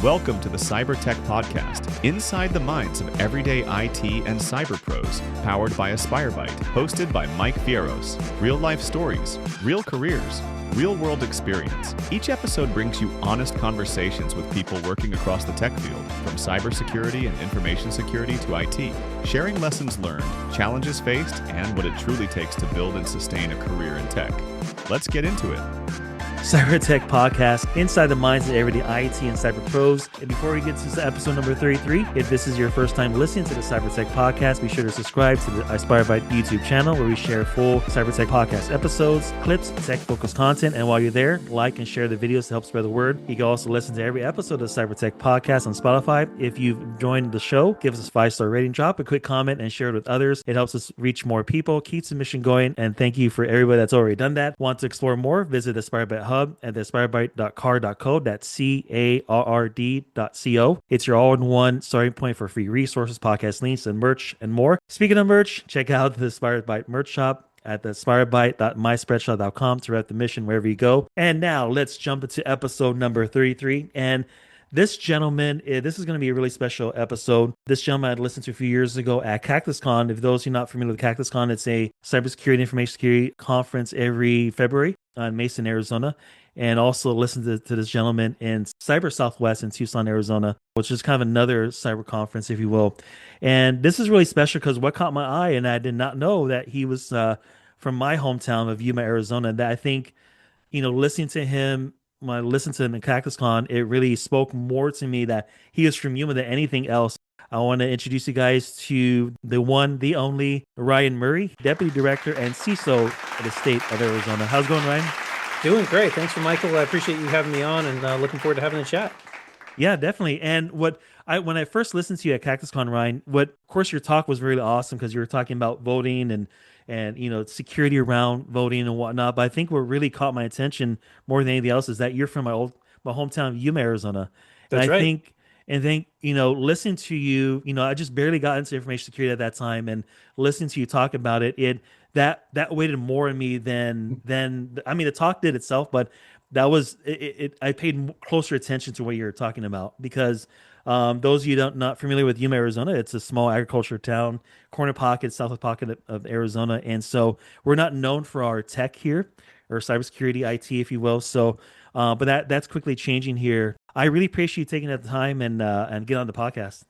Welcome to the Cyber Tech Podcast, inside the minds of everyday IT and cyber pros, powered by AspireByte, hosted by Mike Fierros. Real life stories, real careers, real world experience. Each episode brings you honest conversations with people working across the tech field, from cybersecurity and information security to IT, sharing lessons learned, challenges faced, and what it truly takes to build and sustain a career in tech. Let's get into it. Cyber Tech Podcast, inside the minds of everyday IT and cyber pros. And before we get to episode number 33, if this is your first time listening to the Cyber Tech Podcast, be sure to subscribe to the AspireByte YouTube channel, where we share full Cyber Tech Podcast episodes, clips, tech-focused content. And while you're there, like and share the videos to help spread the word. You can also listen to every episode of the Cyber Tech Podcast on Spotify. If you've joined the show, give us a 5-star rating, drop a quick comment, and share it with others. It helps us reach more people, keeps the mission going. And thank you for everybody that's already done that. Want to explore more? Visit the AspireByte Hub at the aspirebyte.car.co. That's CARRD.co. It's your all-in-one starting point for free resources, podcast links, and merch and more. Speaking of merch, check out the AspireByte merch shop at the aspirebyte.myspreadshop.com to rep the mission wherever you go. And now let's jump into episode number 33. And this gentleman, this is going to be a really special episode. This gentleman I listened to a few years ago at CactusCon. If those who are not familiar with CactusCon, it's a cybersecurity, information security conference every February in Mesa, Arizona. And also listen to this gentleman in Cyber Southwest in Tucson, Arizona, which is kind of another cyber conference, if you will. And this is really special because what caught my eye, and I did not know that he was from my hometown of Yuma, Arizona, that I think, listening to him, when I listened to him in CactusCon, it really spoke more to me that he is from Yuma than anything else. I want to introduce you guys to the one, the only Ryan Murray, Deputy Director and CISO of the state of Arizona. How's it going, Ryan? Doing great. Thanks for Michael. I appreciate you having me on, and looking forward to having a chat. Yeah, definitely. And when I first listened to you at CactusCon, Ryan, of course your talk was really awesome because you were talking about voting and security around voting and whatnot. But I think what really caught my attention more than anything else is that you're from my hometown of Yuma, Arizona. That's right. I think, listening to you, I just barely got into information security at that time, and listening to you talk about it, that weighted more in me than the talk did itself, but that was it. I paid closer attention to what you were talking about because those of you not familiar with Yuma, Arizona, it's a small agriculture town, corner pocket, southwest pocket of Arizona, and so we're not known for our tech here, or cybersecurity, IT, if you will. So, but that's quickly changing here. I really appreciate you taking the time and get on the podcast.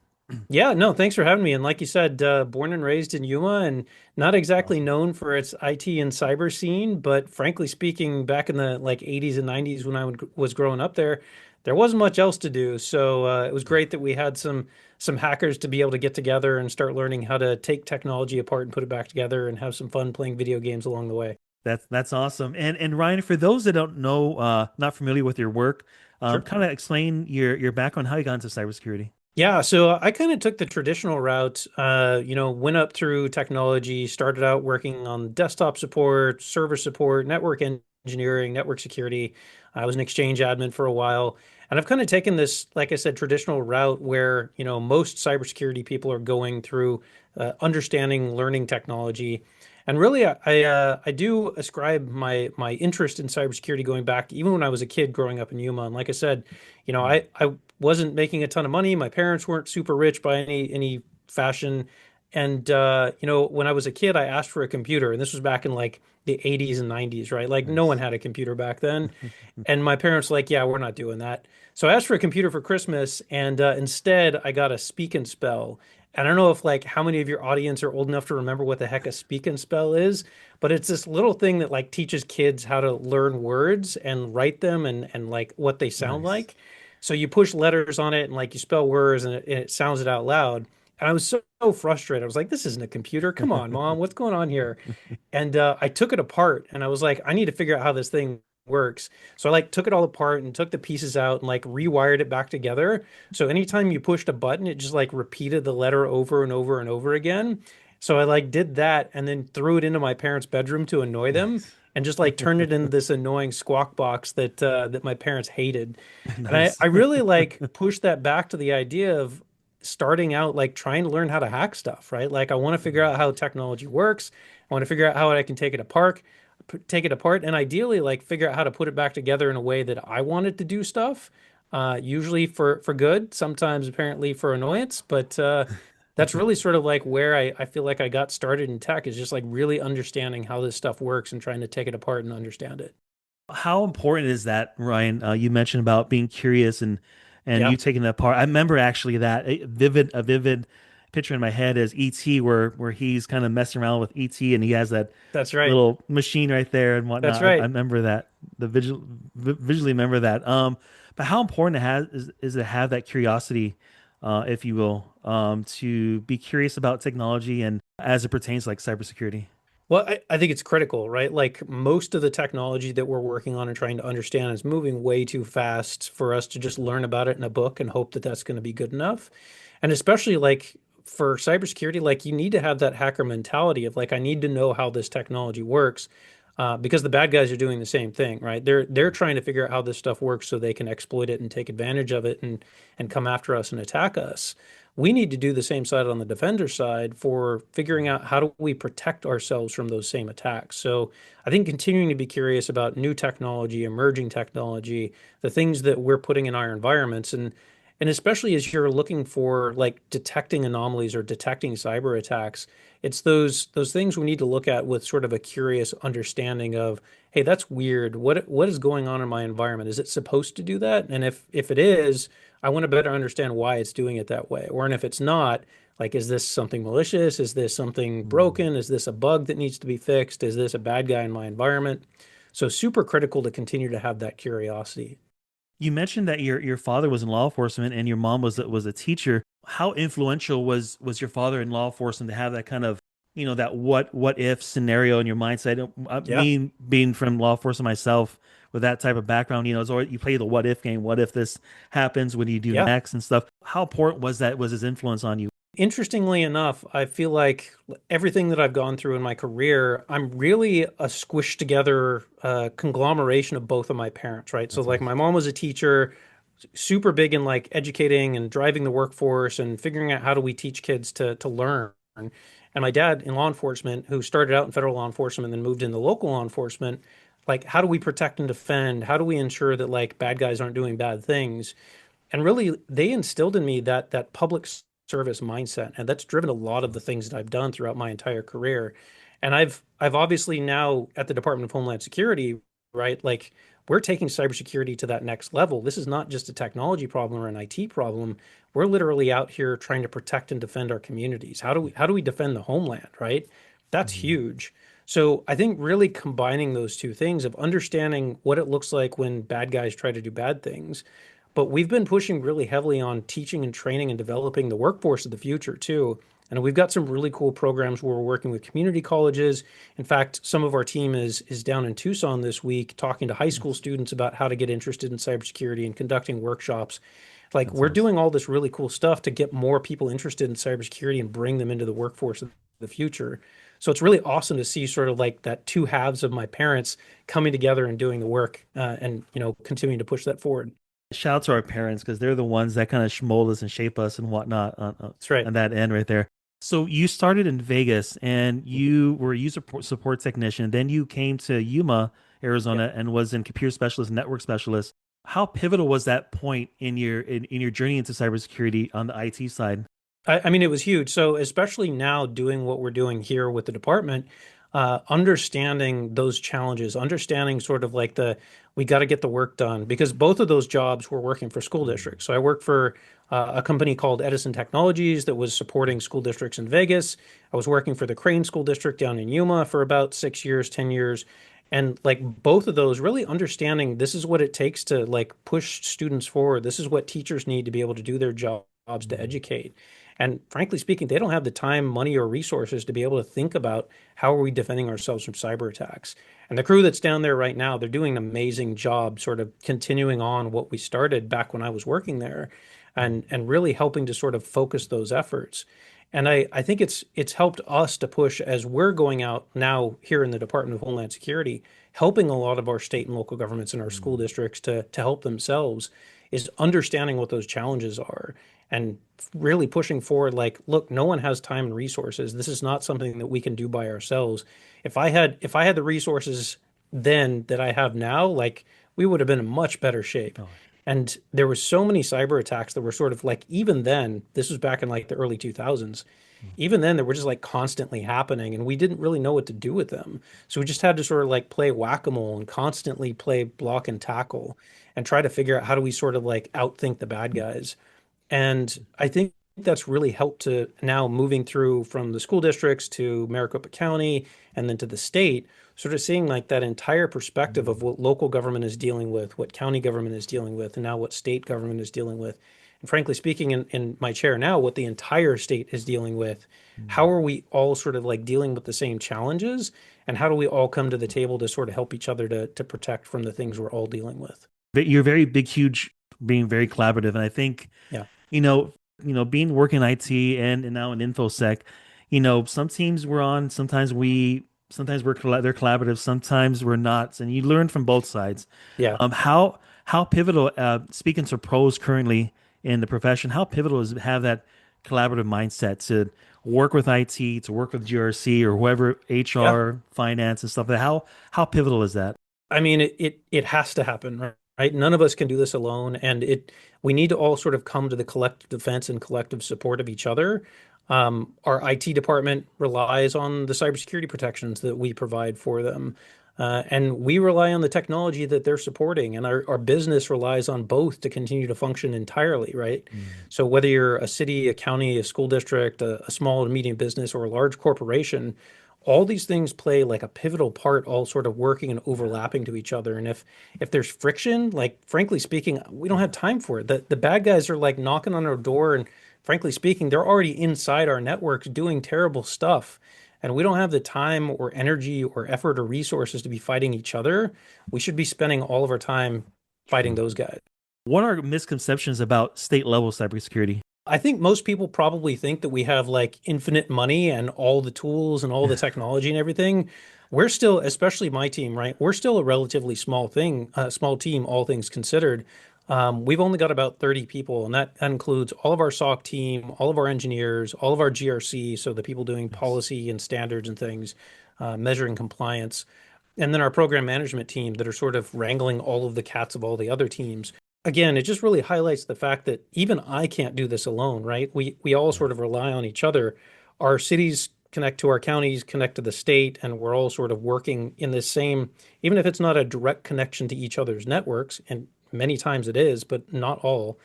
Yeah, no, thanks for having me. And like you said, born and raised in Yuma, and not exactly known for its IT and cyber scene, but frankly speaking, back in the 80s and 90s when I was growing up there wasn't much else to do. So it was great that we had some hackers to be able to get together and start learning how to take technology apart and put it back together and have some fun playing video games along the way. That's awesome. And Ryan, for those that don't know, not familiar with your work, Sure. kind of explain your background, how you got into cybersecurity. Yeah, so I kind of took the traditional route, went up through technology, started out working on desktop support, server support, network engineering, network security. I was an exchange admin for a while. And I've kind of taken this, like I said, traditional route where, most cybersecurity people are going through understanding, learning technology. And really, I do ascribe my interest in cybersecurity going back, even when I was a kid growing up in Yuma. And like I said, I wasn't making a ton of money. My parents weren't super rich by any fashion. And, when I was a kid, I asked for a computer. And this was back in the 80s and 90s, right? No one had a computer back then. And my parents were like, yeah, we're not doing that. So I asked for a computer for Christmas. And instead, I got a Speak and Spell. And I don't know if how many of your audience are old enough to remember what the heck a Speak and Spell is, but it's this little thing that teaches kids how to learn words and write them and what they sound like. So you push letters on it and you spell words and it sounds it out loud. And I was so frustrated. I was like, this isn't a computer. Come on, Mom, what's going on here? And I took it apart and I was like, I need to figure out how this thing works. So I took it all apart and took the pieces out and rewired it back together. So anytime you pushed a button, it just repeated the letter over and over and over again. So I did that and then threw it into my parents' bedroom to annoy them. And just turned it into this annoying squawk box that my parents hated. Nice. And I really pushed that back to the idea of starting out trying to learn how to hack stuff, right? I want to figure out how technology works. I want to figure out how I can take it apart, and ideally figure out how to put it back together in a way that I wanted to do stuff. usually for good, sometimes apparently for annoyance, but that's really sort of like where I feel like I got started in tech is just like really understanding how this stuff works and trying to take it apart and understand it. How important is that, Ryan? You mentioned about being curious and Yeah, you taking that part. I remember actually that a vivid picture in my head is ET where he's kind of messing around with ET and he has that that's right. little machine right there and That's whatnot. I right. remember that visually remember that. But how important it has is to have that curiosity, if you will, to be curious about technology and as it pertains to like cybersecurity. Well, I think it's critical, right? Like most of the technology that we're working on and trying to understand is moving way too fast for us to just learn about it in a book and hope that that's going to be good enough. And especially like for cybersecurity, like you need to have that hacker mentality of like, I need to know how this technology works, because the bad guys are doing the same thing, right? They're trying to figure out how this stuff works so they can exploit it and take advantage of it and come after us and attack us. We need to do the same side on the defender side for figuring out how do we protect ourselves from those same attacks. So I think continuing to be curious about new technology, emerging technology, the things that we're putting in our environments, and especially as you're looking for like detecting anomalies or detecting cyber attacks, it's those things we need to look at with sort of a curious understanding of, hey, that's weird. What is going on in my environment? Is it supposed to do that? And if it is, I want to better understand why it's doing it that way. Or and if it's not, like, is this something malicious? Is this something Mm. broken? Is this a bug that needs to be fixed? Is this a bad guy in my environment? So super critical to continue to have that curiosity. You mentioned that your father was in law enforcement and your mom was a teacher. How influential was your father in law enforcement to have that kind of that what if scenario in your mindset? Yeah. Me being from law enforcement myself with that type of background, it's always, you play the what if game. What if this happens? What do you do Yeah. next and stuff? How important was his influence on you? Interestingly enough, I feel like everything that I've gone through in my career, I'm really a squished together conglomeration of both of my parents, right? So, That's like, awesome. my mom was a teacher, super big in like educating and driving the workforce and figuring out how do we teach kids to learn. And my dad in law enforcement, who started out in federal law enforcement and then moved into local law enforcement, like, how do we protect and defend? How do we ensure that like bad guys aren't doing bad things? And really they instilled in me that public service mindset, and that's driven a lot of the things that I've done throughout my entire career. And I've obviously now at the Department of Homeland Security, right, like we're taking cybersecurity to that next level. This is not just a technology problem or an IT problem. We're literally out here trying to protect and defend our communities. How do we defend the homeland, right? That's Mhm. huge. So I think really combining those two things of understanding what it looks like when bad guys try to do bad things, but we've been pushing really heavily on teaching and training and developing the workforce of the future too. And we've got some really cool programs where we're working with community colleges. In fact, some of our team is down in Tucson this week talking to high school Nice. students about how to get interested in cybersecurity and conducting workshops. Like That's we're awesome. doing all this really cool stuff to get more people interested in cybersecurity and bring them into the workforce of the future. So it's really awesome to see sort of like that two halves of my parents coming together and doing the work, and continuing to push that forward. Shout out to our parents because they're the ones that kind of mold us and shape us and whatnot That's right. on that end right there. So you started in Vegas and you were a user support technician. Then you came to Yuma, Yeah. Arizona, and was in computer specialist, network specialist. How pivotal was that point in your journey into cybersecurity on the IT side? I mean, it was huge. So, especially now doing what we're doing here with the department, understanding those challenges, understanding sort of like we got to get the work done because both of those jobs were working for school Mm. districts. So, I worked for a company called Edison Technologies that was supporting school districts in Vegas. I was working for the Crane School District down in Yuma for about 6 years, 10 years. And like both of those, really understanding this is what it takes to like push students forward. This is what teachers need to be able to do their jobs to Mm. educate. And frankly speaking, they don't have the time, money, or resources to be able to think about how are we defending ourselves from cyber attacks. And the crew that's down there right now, they're doing an amazing job sort of continuing on what we started back when I was working there Mm. and really helping to sort of focus those efforts. And I think it's helped us to push as we're going out now here in the Department of Homeland Security, helping a lot of our state and local governments and our school Mm. districts to help themselves is understanding what those challenges are and really pushing forward like, look, no one has time and resources. This is not something that we can do by ourselves. If I had the resources then that I have now, like we would have been in much better shape. Oh. And there were so many cyber attacks that were sort of like, even then, this was back in like the early 2000s, even then they were just like constantly happening and we didn't really know what to do with them. So we just had to sort of like play whack-a-mole and constantly play block and tackle and try to figure out how do we sort of like outthink the bad guys. And I think that's really helped to now moving through from the school districts to Maricopa County and then to the state, sort of seeing like that entire perspective of what local government is dealing with, what county government is dealing with, and now what state government is dealing with. And frankly speaking, in my chair now, what the entire state is dealing with, how are we all sort of like dealing with the same challenges? And how do we all come to the table to sort of help each other to protect from the things we're all dealing with? But you're very big, huge, being very collaborative, and I think Yeah. you know, being working in IT and now in InfoSec, some teams we're on, sometimes they're collaborative, sometimes we're not, and you learn from both sides. Yeah. How pivotal, speaking to pros currently in the profession, how pivotal is to have that collaborative mindset to work with IT, to work with GRC or whoever, Yeah. HR, finance and stuff. How pivotal is that? I mean, it has to happen, right? None of us can do this alone, and we need to all sort of come to the collective defense and collective support of each other. Our IT department relies on the cybersecurity protections that we provide for them, and we rely on the technology that they're supporting, and our business relies on both to continue to function entirely, right? Mm. So whether you're a city, a county, a school district, a small and medium business, or a large corporation, all these things play like a pivotal part, all sort of working and overlapping to each other. And if there's friction, like frankly speaking, we don't have time for it. The bad guys are like knocking on our door, and frankly speaking, they're already inside our networks doing terrible stuff. And we don't have the time or energy or effort or resources to be fighting each other. We should be spending all of our time fighting True. those guys. What are misconceptions about state level cybersecurity? I think most people probably think that we have like infinite money and all the tools and all the technology and everything. We're still, especially my team, right? We're still a relatively small team, all things considered. We've only got about 30 people, and that includes all of our SOC team, all of our engineers, all of our GRC, so the people doing Yes. policy and standards and things, measuring compliance, and then our program management team that are sort of wrangling all of the cats of all the other teams. Again, it just really highlights the fact that even I can't do this alone, right? We all Yeah. sort of rely on each other. Our cities connect to our counties, connect to the state, and we're all sort of working in this same, even if it's not a direct connection to each other's networks, and many times it is, but not all.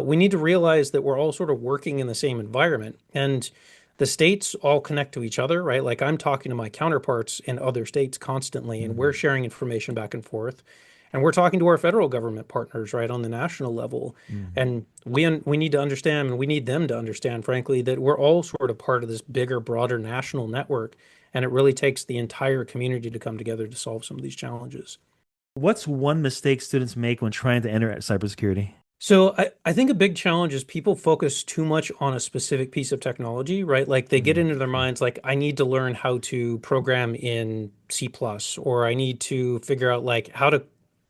We need to realize that we're all sort of working in the same environment. And the states all connect to each other, right? Like I'm talking to my counterparts in other states constantly, and we're Mm. sharing information back and forth. And we're talking to our federal government partners, right, on the national level. Mm. And we need to understand, and we need them to understand, frankly, that we're all sort of part of this bigger, broader national network. And it really takes the entire community to come together to solve some of these challenges. What's one mistake students make when trying to enter cybersecurity? So I think a big challenge is people focus too much on a specific piece of technology, right? Like they get Mm. into their minds like I need to learn how to program in C++, plus, or I need to figure out like how to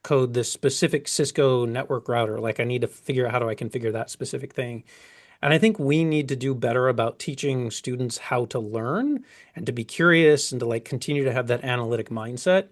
code this specific Cisco network router. Like I need to figure out how do I configure that specific thing. And I think we need to do better about teaching students how to learn and to be curious and to like continue to have that analytic mindset.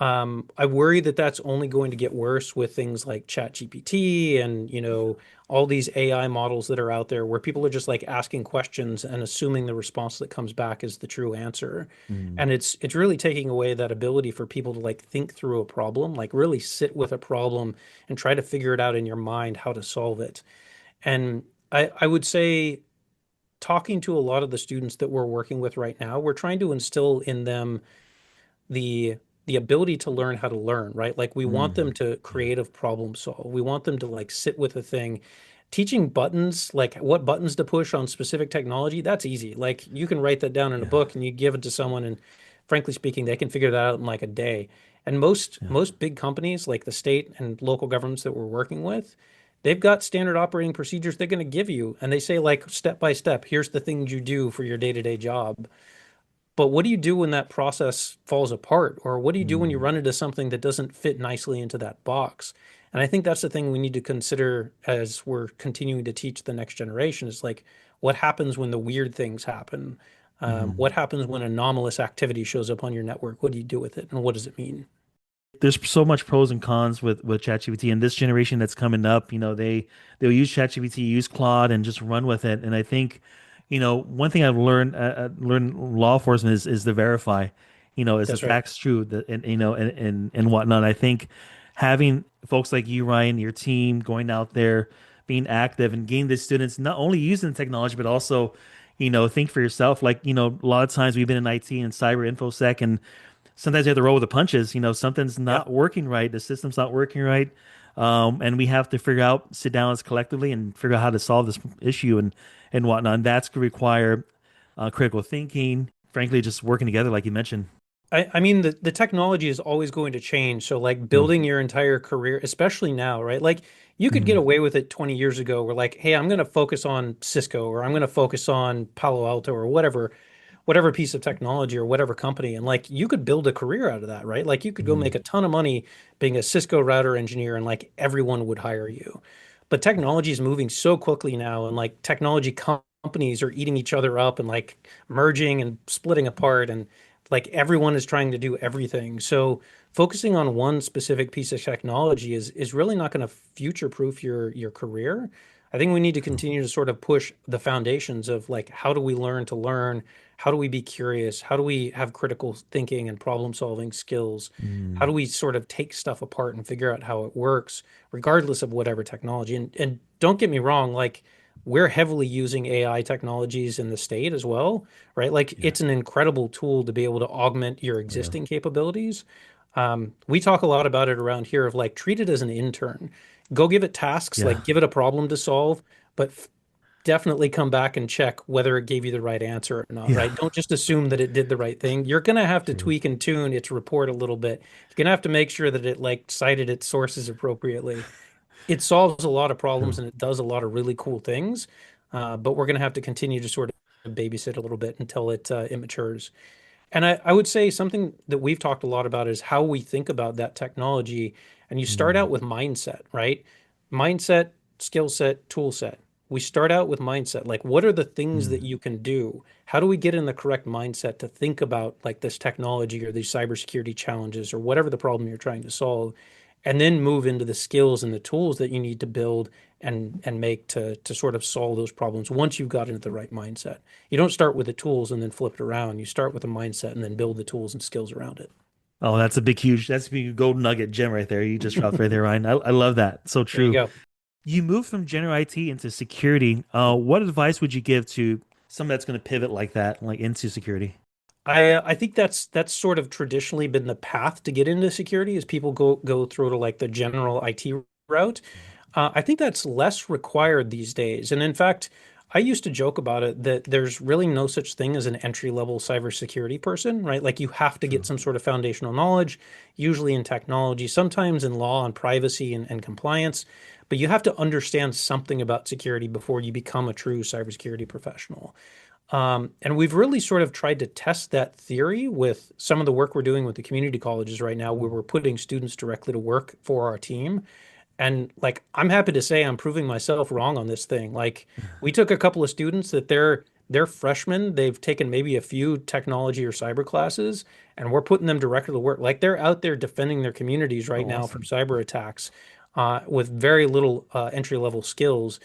I worry that that's only going to get worse with things like ChatGPT and, all these AI models that are out there where people are just like asking questions and assuming the response that comes back is the true answer. Mm. And it's really taking away that ability for people to like think through a problem, like really sit with a problem and try to figure it out in your mind how to solve it. And I would say talking to a lot of the students that we're working with right now, we're trying to instill in them the the ability to learn how to learn, right? Like we want them Mm. to Yeah. creative problem solve. We want them to like sit with a thing. Teaching buttons, like what buttons to push on specific technology, that's easy. Like you can write that down in a Yeah. book and you give it to someone and frankly speaking, they can figure that out in like a day. And most Yeah. most big companies like the state and local governments that we're working with, they've got standard operating procedures they're going to give you and they say like step by step, here's the things you do for your day-to-day job. But what do you do when that process falls apart? Or what do you do when you Mm. run into something that doesn't fit nicely into that box? And I think that's the thing we need to consider as we're continuing to teach the next generation is like, what happens when the weird things happen? Mm. What happens when anomalous activity shows up on your network? What do you do with it? And what does it mean? there's so much pros and cons with ChatGPT, and this generation that's coming up, they'll use ChatGPT, use Claude, and just run with it. And I think, one thing I've learned law enforcement is to verify, is the That's right. facts true, and whatnot. I think having folks like you, Ryan, your team going out there, being active and getting the students not only using technology but also, think for yourself. Like, a lot of times we've been in IT and cyber infosec, and sometimes you have to roll with the punches. Something's Yep. not working right. The system's not working right. And we have to sit down as collectively and figure out how to solve this issue and whatnot. And that's going to require critical thinking, frankly, just working together, like you mentioned. I mean, the technology is always going to change. So, like, True. building your entire career, especially now, right? Like, you could get Mhm. away with it 20 years ago, where, like, hey, I'm going to focus on Cisco or I'm going to focus on Palo Alto or whatever piece of technology or whatever company. And, like, you could build a career out of that, right? Like, you could go Mhm. make a ton of money being a Cisco router engineer and, like, everyone would hire you. But technology is moving so quickly now, and, like, companies are eating each other up and, like, merging and splitting apart. And like everyone is trying to do everything. So focusing on one specific piece of technology is really not going to future-proof your career. I think we need to True. continue to sort of push the foundations of like how do we learn to learn? How do we be curious? How do we have critical thinking and problem-solving skills? How Mm. do we sort of take stuff apart and figure out how it works, regardless of whatever technology? And don't get me wrong, like we're heavily using AI technologies in the state as well, right? Like Yeah. it's an incredible tool to be able to augment your Oh, yeah. existing capabilities. We talk a lot about it around here of like treat it as an intern. Go give it tasks, Yeah. like give it a problem to solve, but definitely come back and check whether it gave you the right answer or not, Yeah. right? Don't just assume that it did the right thing. You're gonna have to True. tweak and tune its report a little bit. You're gonna have to make sure that it like cited its sources appropriately. It solves a lot of problems True. and it does a lot of really cool things, but we're gonna have to continue to sort of babysit a little bit until it matures. And I would say something that we've talked a lot about is how we think about that technology. And you start Mm. out with mindset, right? Mindset, skill set, tool set. We start out with mindset. Like, what are the things that Mm. you can do? How do we get in the correct mindset to think about like this technology or these cybersecurity challenges or whatever the problem you're trying to solve? And then move into the skills and the tools that you need to build and make to sort of solve those problems once you've got into the right mindset. You don't start with the tools and then flip it around. You start with a mindset and then build the tools and skills around it. Oh, that's a big gold nugget gem right there. You just dropped right there, Ryan. I love that. So There you true. go. You moved from general IT into security. What advice would you give to someone that's going to pivot like that, like into security? I think that's sort of traditionally been the path to get into security is people go through to like the general IT route. I think that's less required these days. And in fact, I used to joke about it that there's really no such thing as an entry-level cybersecurity person, right? Like you have to get True. some sort of foundational knowledge, usually in technology, sometimes in law and privacy and compliance, but you have to understand something about security before you become a true cybersecurity professional. And we've really sort of tried to test that theory with some of the work we're doing with the community colleges right now, where we're putting students directly to work for our team. And like, I'm happy to say I'm proving myself wrong on this thing. Like, we took a couple of students that they're freshmen, they've taken maybe a few technology or cyber classes, and we're putting them directly to work. Like, they're out there defending their communities right Oh, now from awesome. cyber attacks, with very little entry level skills,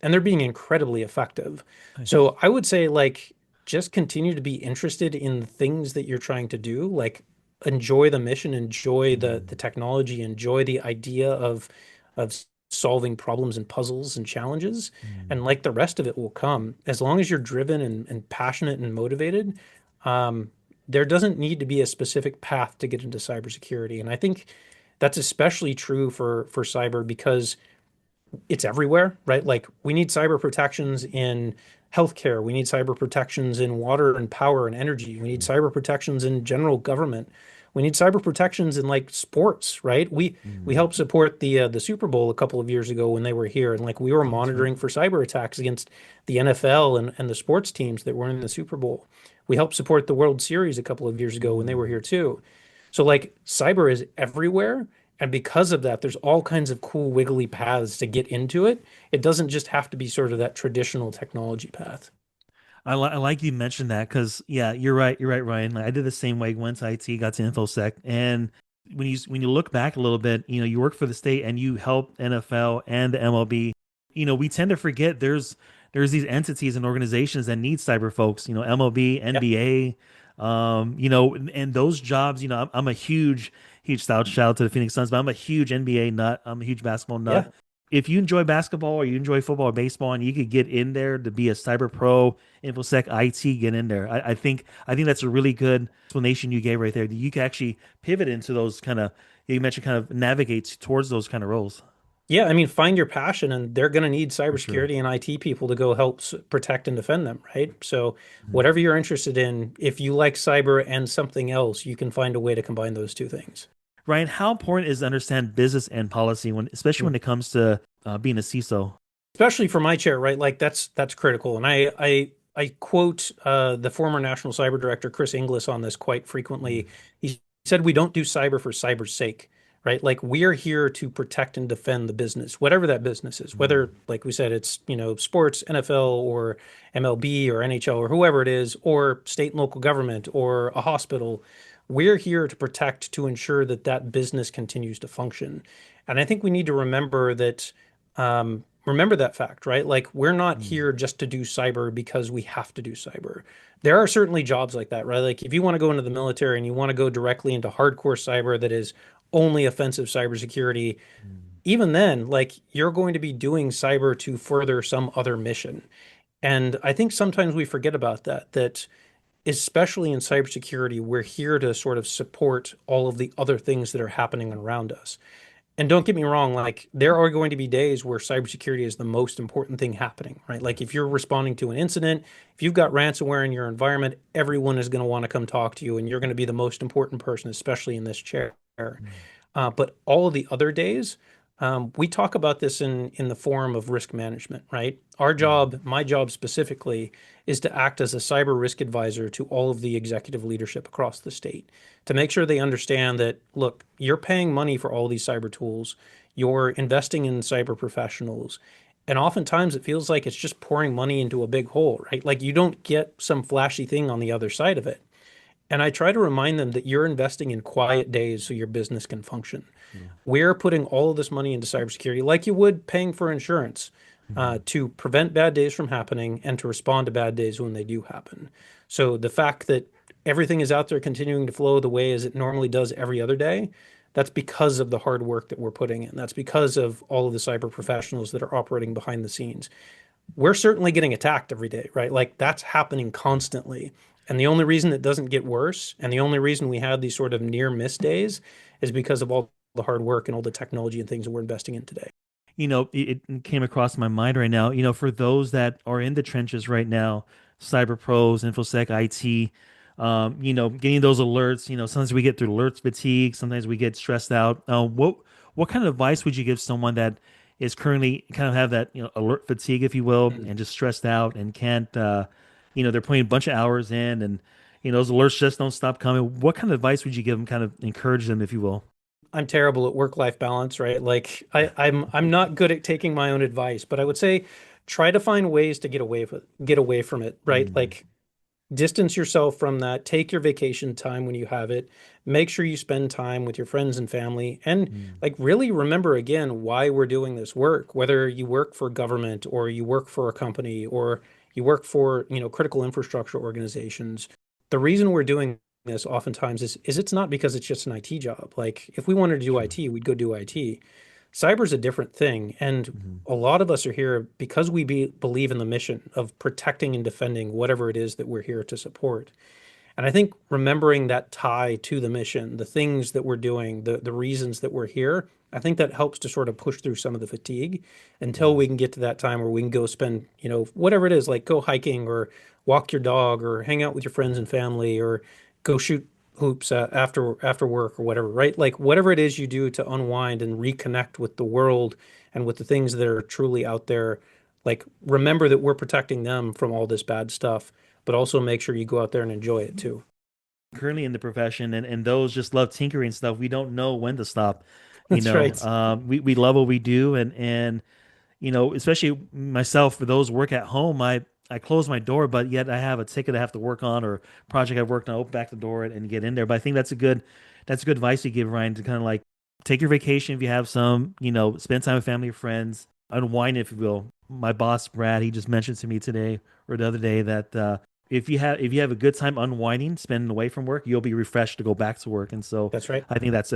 and they're being incredibly effective. Nice. So I would say like just continue to be interested in the things that you're trying to do. Like enjoy the mission, enjoy the Mm. technology, enjoy the idea of solving problems and puzzles and challenges. Mm. And like the rest of it will come. As long as you're driven and passionate and motivated, um, there doesn't need to be a specific path to get into cybersecurity. And I think that's especially true for cyber because it's everywhere, right? Like we need cyber protections in healthcare. We need cyber protections in water and power and energy. We need cyber protections in general government. We need cyber protections in like sports, right? We Mm. helped support the Super Bowl a couple of years ago when they were here, and like we were Oh, that's right. monitoring for cyber attacks against the NFL and the sports teams that were in the Super Bowl. We helped support the World Series a couple of years ago when they were Mm. here too. So like cyber is everywhere. And because of that, there's all kinds of cool wiggly paths to get into it. It doesn't just have to be sort of that traditional technology path. I like you mentioned that because yeah, you're right. You're right, Ryan. Like, I did the same way. Went to IT, got to InfoSec, and when you look back a little bit, you work for the state and you help NFL and the MLB. We tend to forget there's these entities and organizations that need cyber folks. MLB, Yeah. NBA, and those jobs. I'm a huge shout out to the Phoenix Suns, but I'm a huge NBA nut. I'm a huge basketball nut. Yeah. If you enjoy basketball or you enjoy football or baseball and you could get in there to be a cyber pro, infosec, IT, get in there. I think that's a really good explanation you gave right there. You can actually pivot into those kind of, you mentioned, kind of navigate towards those kind of roles. Yeah, I mean, find your passion, and they're going to need For sure. cybersecurity and IT people to go help protect and defend them, right? So, Mhm. whatever you're interested in, if you like cyber and something else, you can find a way to combine those two things. Ryan, how important is to understand business and policy especially when it comes to being a CISO? Especially for my chair, right? Like that's critical. And I quote the former National Cyber Director Chris Inglis on this quite frequently. He said, "We don't do cyber for cyber's sake." Right? Like we are here to protect and defend the business, whatever that business is, whether, like we said, it's, sports, NFL or MLB or NHL or whoever it is, or state and local government or a hospital. We're here to protect, to ensure that that business continues to function. And I think we need to remember that fact, right? Like we're not Mm. here just to do cyber because we have to do cyber. There are certainly jobs like that, right? Like if you want to go into the military and you want to go directly into hardcore cyber that is only offensive cybersecurity, Mm. even then, like you're going to be doing cyber to further some other mission. And I think sometimes we forget about that especially in cybersecurity, we're here to sort of support all of the other things that are happening around us. And don't get me wrong, like there are going to be days where cybersecurity is the most important thing happening, right? Like if you're responding to an incident, if you've got ransomware in your environment, everyone is going to want to come talk to you, and you're going to be the most important person, especially in this chair. Mm. But all of the other days, we talk about this in the form of risk management, right? Our Mm. job, my job specifically, is to act as a cyber risk advisor to all of the executive leadership across the state to make sure they understand that, look, you're paying money for all these cyber tools, you're investing in cyber professionals. And oftentimes it feels like it's just pouring money into a big hole, right? Like you don't get some flashy thing on the other side of it. And I try to remind them that you're investing in quiet days so your business can function. Yeah. We're putting all of this money into cybersecurity like you would paying for insurance Mhm. to prevent bad days from happening and to respond to bad days when they do happen. So the fact that everything is out there continuing to flow the way as it normally does every other day, that's because of the hard work that we're putting in. That's because of all of the cyber professionals that are operating behind the scenes. We're certainly getting attacked every day, right? Like that's happening constantly. And the only reason it doesn't get worse, and the only reason we have these sort of near miss days, is because of all the hard work and all the technology and things that we're investing in today. It came across my mind right now, for those that are in the trenches right now, cyber pros, infosec, IT, getting those alerts. Sometimes we get through alert fatigue, sometimes we get stressed out. What kind of advice would you give someone that is currently kind of have that, alert fatigue, if you will, Mm. and just stressed out and can't, they're putting a bunch of hours in, and those alerts just don't stop coming. What kind of advice would you give them, kind of encourage them, if you will? I'm terrible at work-life balance, right? Like I'm not good at taking my own advice, but I would say try to find ways to get away from it, right? Mm. Like distance yourself from that. Take your vacation time when you have it. Make sure you spend time with your friends and family. And Mm. like really remember again why we're doing this work, whether you work for government or you work for a company or you work for, critical infrastructure organizations. The reason we're doing this oftentimes is it's not because it's just an IT job. Like if we wanted to do Sure. IT, we'd go do IT. Cyber's a different thing. And Mhm. a lot of us are here because believe in the mission of protecting and defending whatever it is that we're here to support. And I think remembering that tie to the mission, the things that we're doing, the reasons that we're here, I think that helps to sort of push through some of the fatigue until Mm. we can get to that time where we can go spend, whatever it is, like go hiking or walk your dog or hang out with your friends and family or go shoot hoops after work or whatever, right? Like whatever it is you do to unwind and reconnect with the world and with the things that are truly out there, like remember that we're protecting them from all this bad stuff, but also make sure you go out there and enjoy it too. Currently in the profession, and those just love tinkering stuff. We don't know when to stop. That's right. We love what we do, and especially myself, for those who work at home, I close my door, but yet I have a ticket I have to work on or project I've worked on. I open back the door and get in there. But I think that's a good that's good advice you give, Ryan, to kind of like take your vacation if you have some, spend time with family or friends, unwind, if you will. My boss, Brad, he just mentioned to me today or the other day that if you have a good time unwinding, spending away from work, you'll be refreshed to go back to work. And so That's right. I think that's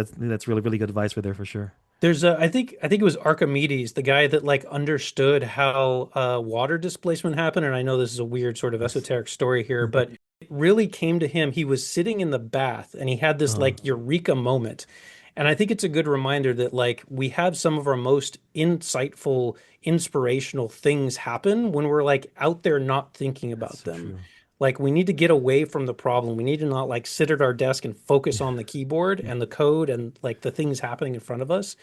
really, really good advice for there for sure. There's a, I think it was Archimedes, the guy that like understood how water displacement happened. And I know this is a weird sort of Yes. esoteric story here, but it really came to him. He was sitting in the bath and he had this Uh, like eureka moment. And I think it's a good reminder that like we have some of our most insightful, inspirational things happen when we're like out there not thinking that's about so them. true. Like we need to get away from the problem. We need to not like sit at our desk and focus Yeah. on the keyboard Yeah. and the code and like the things happening in front of us.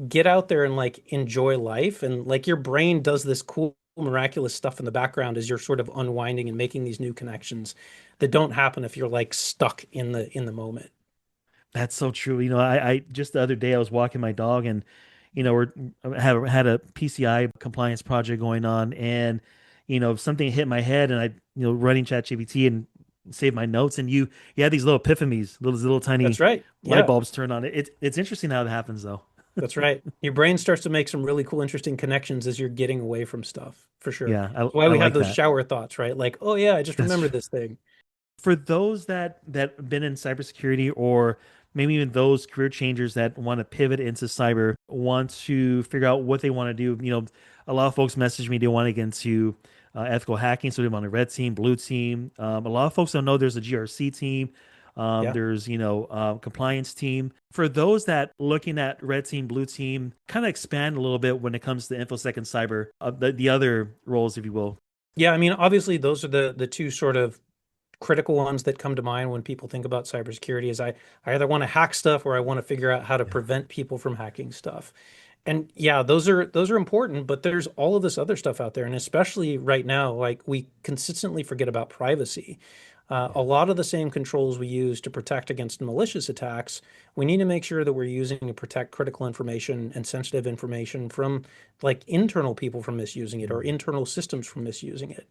Get out there and like enjoy life, and like your brain does this cool miraculous stuff in the background as you're sort of unwinding and making these new connections that don't happen if you're like stuck in the moment. That's so true. I just the other day I was walking my dog and, we're had a PCI compliance project going on and, something hit my head and I, running ChatGPT and save my notes and you had these little epiphanies, little That's tiny right. light Yeah, bulbs turn on. It's interesting how that happens though. that's right. Your brain starts to make some really cool, interesting connections as you're getting away from stuff, for sure. Yeah, That's why I we have like those that. shower thoughts, right? Like, oh yeah, I just That's remembered true. this thing. For those that been in cybersecurity or maybe even those career changers that want to pivot into cyber, want to figure out what they want to do. A lot of folks message me, they want to get into ethical hacking, so they want a red team, blue team. A lot of folks don't know there's a GRC team. Yeah. There's compliance team. For those that looking at red team, blue team, kind of expand a little bit when it comes to infosec and cyber, the other roles, if you will. Yeah, I mean, obviously those are the two sort of critical ones that come to mind when people think about cybersecurity is I either want to hack stuff or I want to figure out how to Yeah. prevent people from hacking stuff. And yeah, those are important, but there's all of this other stuff out there. And especially right now, like we consistently forget about privacy. Yeah. A lot of the same controls we use to protect against malicious attacks, we need to make sure that we're using to protect critical information and sensitive information from like internal people from misusing it or Mm. internal systems from misusing it.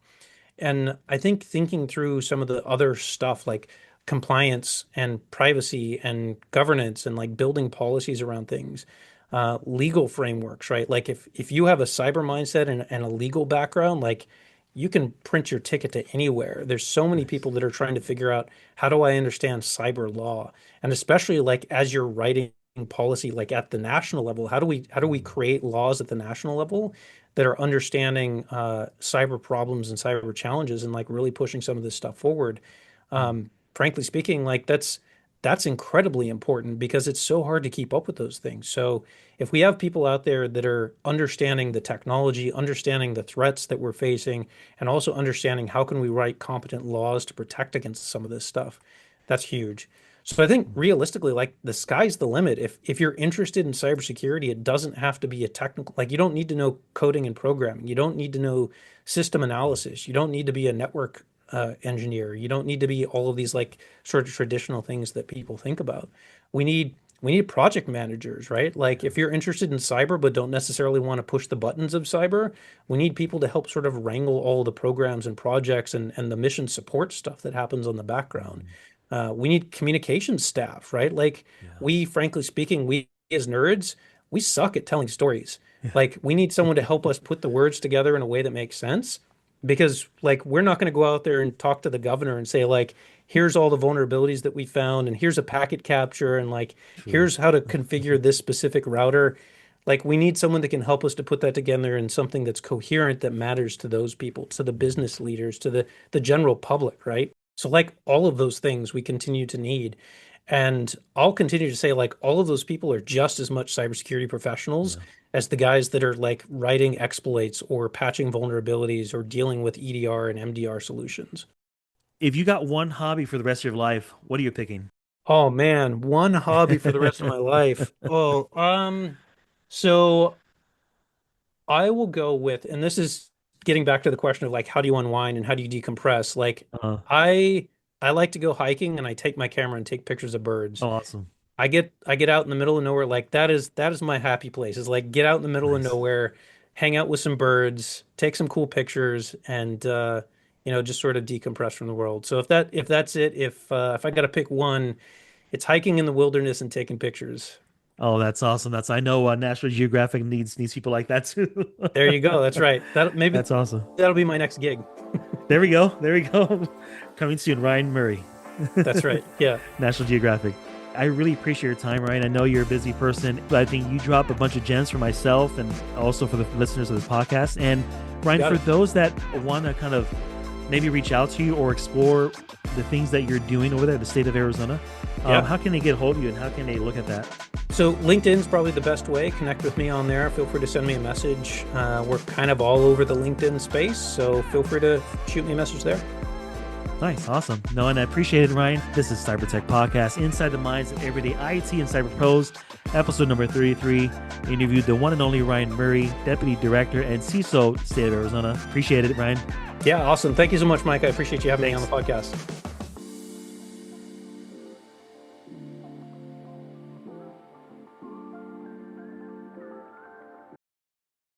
And I think thinking through some of the other stuff like compliance and privacy and governance and like building policies around things, legal frameworks, right? Like if you have a cyber mindset and a legal background, like you can print your ticket to anywhere. There's so many Nice. people that are trying to figure out how do I understand cyber law? And especially like as you're writing policy like at the national level, how do we Mm. create laws at the national level that are understanding cyber problems and cyber challenges and like really pushing some of this stuff forward. Mm. Frankly speaking, like that's incredibly important because it's so hard to keep up with those things. So if we have people out there that are understanding the technology, understanding the threats that we're facing, and also understanding how can we write competent laws to protect against some of this stuff, that's huge. So I think Mm. realistically, like the sky's the limit. If you're interested in cybersecurity, it doesn't have to be a technical, like you don't need to know coding and programming. You don't need to know system analysis. You don't need to be a network engineer. You don't need to be all of these like sort of traditional things that people think about. We need project managers, right? Like if you're interested in cyber but don't necessarily want to push the buttons of cyber, we need people to help sort of wrangle all the programs and projects and the mission support stuff that happens on the background. Mm. We need communications staff, right? Like Yeah. we, frankly speaking, we as nerds, we suck at telling stories. Yeah. Like we need someone to help us put the words together in a way that makes sense because like we're not going to go out there and talk to the governor and say like here's all the vulnerabilities that we found and here's a packet capture and like True. here's how to configure this specific router. Like we need someone that can help us to put that together in something that's coherent that matters to those people, to the Mm. business leaders, to the general public, right? So like all of those things we continue to need. And I'll continue to say like all of those people are just as much cybersecurity professionals Yeah. as the guys that are like writing exploits or patching vulnerabilities or dealing with EDR and MDR solutions. If you got one hobby for the rest of your life, what are you picking? Oh man, one hobby for the rest of my life. So I will go with, and this is getting back to the question of like how do you unwind and how do you decompress? Like uh, I I like to go hiking and I take my camera and take pictures of birds. oh, awesome. I get out in the middle of nowhere. Like that is my happy place. Is like get out in the middle of Nice. nowhere, hang out with some birds, take some cool pictures, and just sort of decompress from the world. So if that's it, if I got to pick one, It's hiking in the wilderness and taking pictures. Oh, that's awesome. I know National Geographic needs people like that too. There you go. That's right. That's awesome. That'll be my next gig. There we go. Coming soon, Ryan Murray. That's right. Yeah. National Geographic. I really appreciate your time, Ryan. I know you're a busy person, but I think you drop a bunch of gems for myself and also for the listeners of the podcast. And Ryan, for those that want to kind of maybe reach out to you or explore the things that you're doing over there in the state of Arizona, how can they get hold of you and how can they look at that? So LinkedIn's probably the best way. Connect with me on there. Feel free to send me a message. We're kind of all over the LinkedIn space, so feel free to shoot me a message there. Nice. Awesome. No, and I appreciate it, Ryan. This is Cyber Tech Podcast, Inside the Minds of Everyday IT and Cyber Pros, episode number 33. Interviewed the one and only Ryan Murray, Deputy Director and CISO, State of Arizona. Appreciate it, Ryan. Yeah, awesome. Thank you so much, Mike. I appreciate you having me on the podcast.